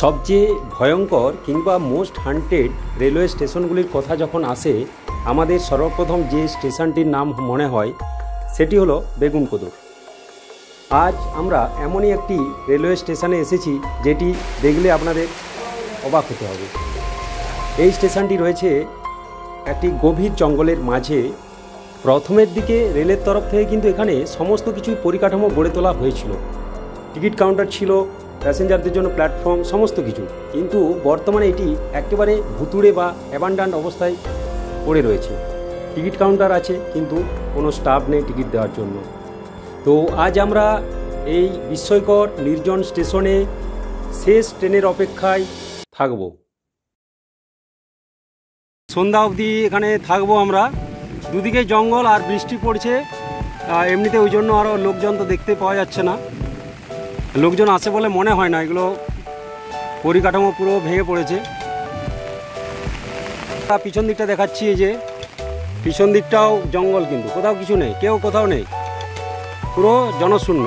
সবচেয়ে ভয়ঙ্কর কিংবা মোস্ট হান্টেড রেলওয়ে স্টেশনগুলির কথা যখন আসে আমাদের সর্বপ্রথম যে স্টেশনটির নাম মনে হয় সেটি হলো বেগুনকোদর। আজ আমরা এমনই একটি রেলওয়ে স্টেশনে এসেছি যেটি দেখলে আপনাদের অবাক হতে হবে। এই স্টেশনটি রয়েছে একটি গভীর জঙ্গলের মাঝে। প্রথমের দিকে রেলের তরফ থেকে কিন্তু এখানে সমস্ত কিছুই পরিকাঠামো গড়ে তোলা হয়েছিল, টিকিট কাউন্টার ছিল, প্যাসেঞ্জারদের জন্য প্ল্যাটফর্ম, সমস্ত কিছু। কিন্তু বর্তমানে এটি একেবারে ভুতুড়ে বা অ্যাবান্ডান্ট অবস্থায় পড়ে রয়েছে। টিকিট কাউন্টার আছে কিন্তু কোনো স্টাফ নেই টিকিট দেওয়ার জন্য। তো আজ আমরা এই বিস্ময়কর নির্জন স্টেশনে শেষ ট্রেনের অপেক্ষায় থাকব। সন্ধ্যা অবধি এখানে থাকবো আমরা। দুদিকে জঙ্গল আর বৃষ্টি পড়ছে, এমনিতে ওই জন্য আরও লোকজন তো দেখতে পাওয়া যাচ্ছে না, লোকজন আসে বলে মনে হয় না। এগুলো পরিকাঠামো পুরো ভেঙে পড়েছে। পিছন দিকটা দেখাচ্ছি, এই যে পিছন দিকটাও জঙ্গল, কিন্তু কোথাও কিছু নেই, কেউ কোথাও নেই, পুরো জনশূন্য।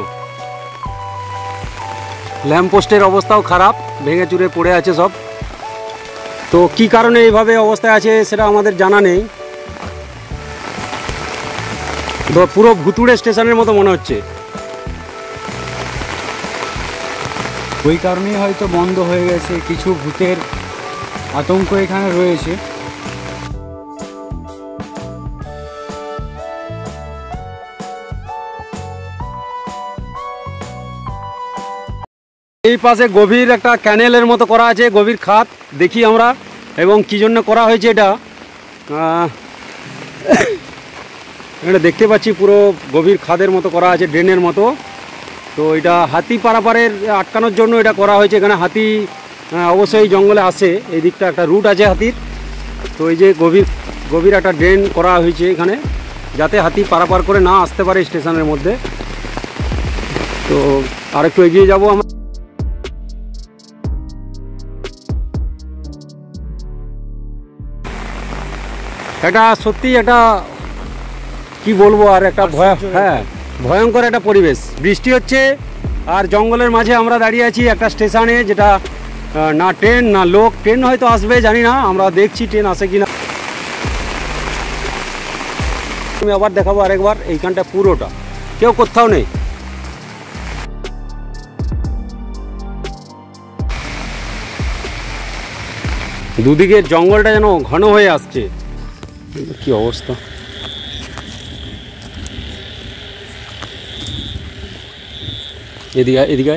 ল্যাম্পপোস্টের অবস্থাও খারাপ, ভেঙে চুরে পড়ে আছে সব। তো কি কারণে এইভাবে অবস্থায় আছে সেটা আমাদের জানা নেই। তো পুরো ভুতুড়ে স্টেশনের মতো মনে হচ্ছে। ওই কারণেই হয়তো বন্ধ হয়ে গেছে, কিছু ভূতের আতঙ্ক এখানে রয়েছে। এই পাশে গভীর একটা ক্যানেলের মতো করা আছে, গভীর খাত দেখি আমরা, এবং কি জন্য করা হয়েছে এটা এটা দেখতে পাচ্ছি। পুরো গভীর খাদের মতো করা আছে, ড্রেনের মতো। তো এটা হাতি পারাপারের আটকানোর জন্য এটা করা হয়েছে। এখানে হাতি অবশ্যই জঙ্গলে আসে, এই দিকটা একটা রুট আছে হাতির। তো এই যে গভীর একটা ড্রেন করা হয়েছে এখানে, যাতে হাতি পারাপার করে না আসতে পারে স্টেশনের মধ্যে। তো আরেকটু এগিয়ে যাব আমরা। এটা সত্যি একটা কি বলবো, আর একটা ভয়ঙ্কর একটা পরিবেশ। বৃষ্টি হচ্ছে আর জঙ্গলের মাঝে আমরা দাঁড়িয়ে আছি একটা স্টেশনে, যেটা না ট্রেন না লোক। ট্রেন হয়তো আসবে, জানি না, আমরা দেখছি ট্রেন আসে কিনা। আমি আবার দেখাবো আরেকবার, এইখানটা পুরোটা কেউ কোথাও নেই। দুদিকের জঙ্গলটা যেন ঘন হয়ে আসছে, কি অবস্থা। এদিকে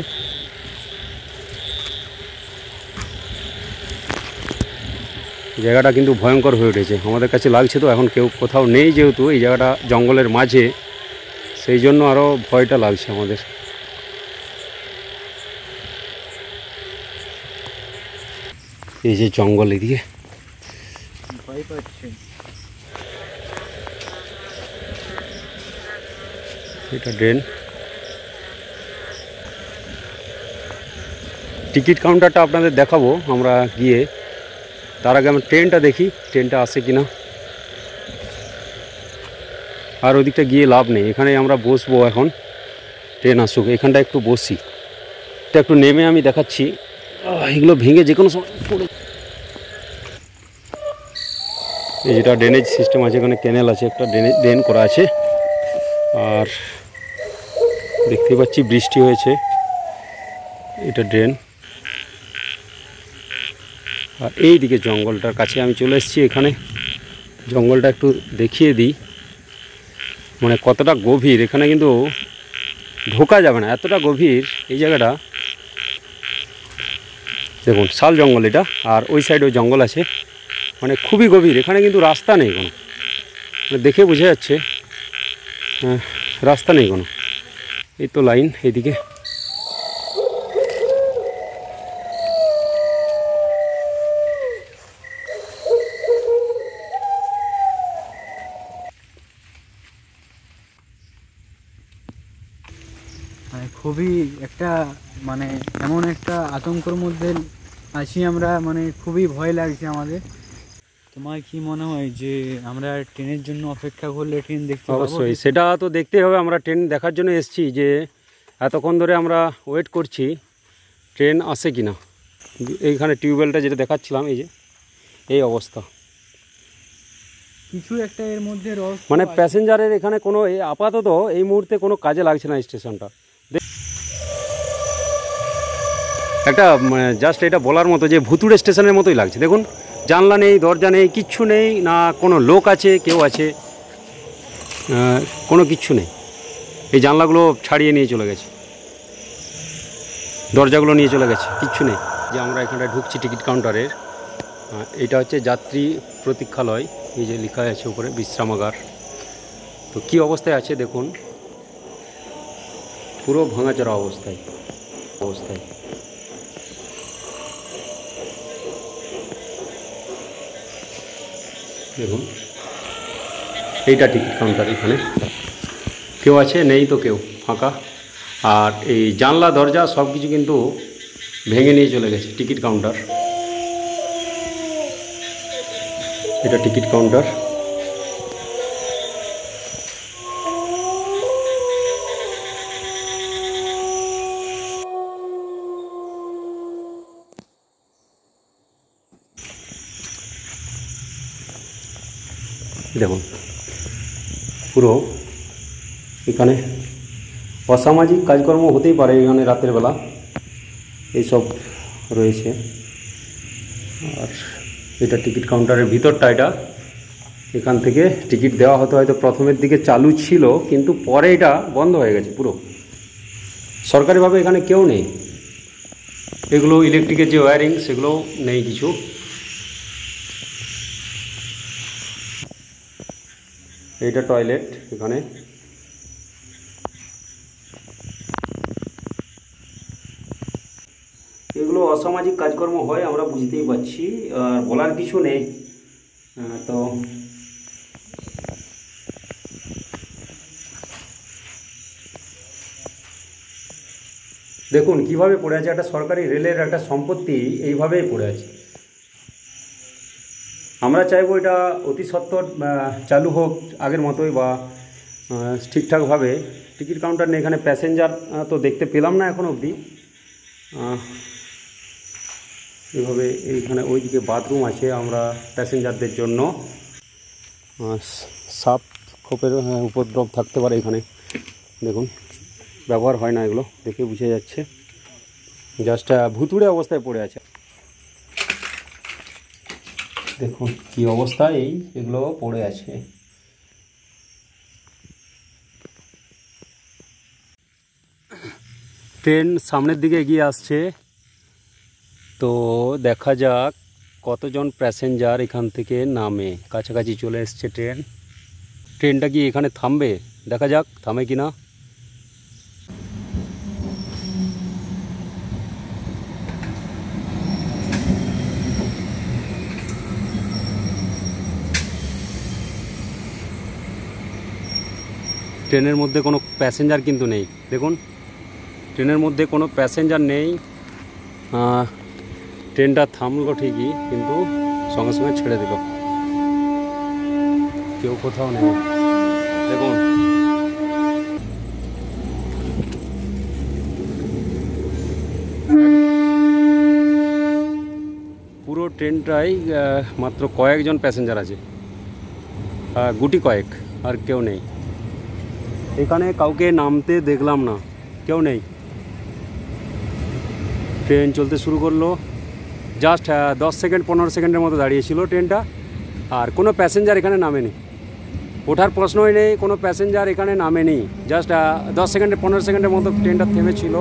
জায়গাটা কিন্তু ভয়ঙ্কর হয়ে উঠেছে আমাদের কাছে লাগছে। তো এখন কেউ কোথাও নেই, যেহেতু এই জায়গাটা জঙ্গলের মাঝে, সেই জন্য আরও ভয়টা লাগছে আমাদের। এই যে জঙ্গল, এদিকে ভয় পাচ্ছে। এটা ড্রেন। টিকিট কাউন্টারটা আপনাদের দেখাবো আমরা গিয়ে। তার আগে আমরা ট্রেনটা দেখি, ট্রেনটা আসে কিনা। আর ওদিকটা গিয়ে লাভ নেই, এখানে আমরা বসবো এখন, ট্রেন আসুক। এখানটা একটু বসি, এটা একটু নেমে আমি দেখাচ্ছি। এগুলো ভেঙে যে কোনো সময় পড়ে। এই যেটা ড্রেনেজ সিস্টেম আছে, এখানে ক্যানেল আছে, একটা ড্রেন করা আছে। আর দেখতে পাচ্ছি বৃষ্টি হয়েছে, এটা ড্রেন। আর এই দিকে জঙ্গলটার কাছে আমি চলে এসেছি। এখানে জঙ্গলটা একটু দেখিয়ে দিই, মানে কতটা গভীর। এখানে কিন্তু ঢোকা যাবে না, এতটা গভীর এই জায়গাটা। দেখুন শাল জঙ্গল এটা, আর ওই সাইডে ওই জঙ্গল আছে, মানে খুবই গভীর। এখানে কিন্তু রাস্তা নেই কোনো, মানে দেখে বোঝা যাচ্ছে রাস্তা নেই কোনো। এই তো লাইন এইদিকে। খুবই একটা মানে এমন একটা আতঙ্কের মধ্যে আছি আমরা, মানে খুবই ভয় লাগছে আমাদের। তোমার কি মনে হয় যে আমরা ট্রেনের জন্য অপেক্ষা করলে ট্রেন দেখতে পাবো? অবশ্যই, সেটা তো দেখতেই হবে। আমরা ট্রেন দেখার জন্য এসেছি, যে এতক্ষণ ধরে আমরা ওয়েট করছি ট্রেন আসে কিনা। এইখানে টিউবওয়েলটা যেটা দেখাচ্ছিলাম, এই যে এই অবস্থা। কিছু একটা এর মধ্যে মানে প্যাসেঞ্জারের এখানে কোনো আপাতত এই মুহূর্তে কোনো কাজে লাগছে না স্টেশনটা। একটা জাস্ট এটা বলার মতো যে ভুতুড়ে স্টেশনের মতোই লাগছে। দেখুন, জানলা নেই, দরজা নেই, কিচ্ছু নেই, না কোনো লোক আছে, কেউ আছে, কোনো কিচ্ছু নেই। এই জানলাগুলো ছাড়িয়ে নিয়ে চলে গেছে, দরজাগুলো নিয়ে চলে গেছে, কিচ্ছু নেই। যে আমরা এখানটায় ঢুকছি টিকিট কাউন্টারের, এটা হচ্ছে যাত্রী প্রতীক্ষালয়, এই যে লেখা আছে উপরে বিশ্রামাগার। তো কি অবস্থায় আছে দেখুন, পুরো ভাঙাচোরা অবস্থায়। দেখুন, এইটা টিকিট কাউন্টার, এখানে কেউ আছে, নেই তো কেউ, ফাঁকা। আর এই জানলা দরজা সব কিছু কিন্তু ভেঙে নিয়ে চলে গেছে। টিকিট কাউন্টার, এটা টিকিট কাউন্টার। দেখুন, পুরো এখানে অসামাজিক কাজকর্ম হতেই পারে এখানে রাতের বেলা, এইসব রয়েছে। আর এটা টিকিট কাউন্টারের ভিতরটা, এটা এখান থেকে টিকিট দেওয়া হতো, হয়তো প্রথমের দিকে চালু ছিল কিন্তু পরে এটা বন্ধ হয়ে গেছে পুরো। সরকারিভাবে এখানে কেউ নেই, এগুলো ইলেকট্রিকের যে ওয়্যারিং সেগুলো নেই কিছু। এইটা টয়লেট, এখানে এগুলো অসামাজিক কাজকর্ম হয়, আমরা বুঝতেই পারছি, আর বলার কিছু নেই। তো দেখুন কিভাবে পড়ে আছে, একটা সরকারি রেলের একটা সম্পত্তি এইভাবেই পড়ে আছে। আমরা চাইবো এটা অতি সত্বর চালু হোক আগের মতোই, বা ঠিকঠাকভাবে। টিকিট কাউন্টার নেই, এখানে প্যাসেঞ্জার তো দেখতে পেলাম না এখন অবধি। এভাবে এইখানে ওইদিকে বাথরুম আছে আমরা প্যাসেঞ্জারদের জন্য। সাপ খোপের উপদ্রব থাকতে পারে এখানে। দেখুন, ব্যবহার হয় না, এগুলো দেখে বুঝে যাচ্ছে। জাস্ট ভুতুড়ে অবস্থায় পড়ে আছে। দেখুন কি অবস্থায় এগুলো পড়ে আছে। ট্রেন সামনের দিকে এগিয়ে আসছে, তো দেখা যাক কতজন প্যাসেঞ্জার এখান থেকে নামে। কাছাকাছি চলে এসছে ট্রেনটা কি এখানে থামবে? দেখা যাক থামে কি না। ট্রেনের মধ্যে কোনো প্যাসেঞ্জার কিন্তু নেই। দেখুন, ট্রেনের মধ্যে কোনো প্যাসেঞ্জার নেই। ট্রেনটা থামলো ঠিকই, কিন্তু সঙ্গে সঙ্গে ছেড়ে দিল, কেউ কোথাও নেই। দেখুন, পুরো ট্রেনটাই মাত্র কয়েকজন প্যাসেঞ্জার আছে, গুটি কয়েক, আর কেউ নেই। এখানে কাউকে নামতে দেখলাম না, কেউ নেই। ট্রেন চলতে শুরু করলো, জাস্ট 10 সেকেন্ড 15 সেকেন্ডের মতো দাঁড়িয়েছিল ট্রেনটা, আর কোনো প্যাসেঞ্জার এখানে নামেনি। ওঠার প্রশ্নই নেই, কোনো প্যাসেঞ্জার এখানে নামেনি। জাস্ট 10 সেকেন্ডে 15 সেকেন্ডের মতো ট্রেনটা থেমেছিল,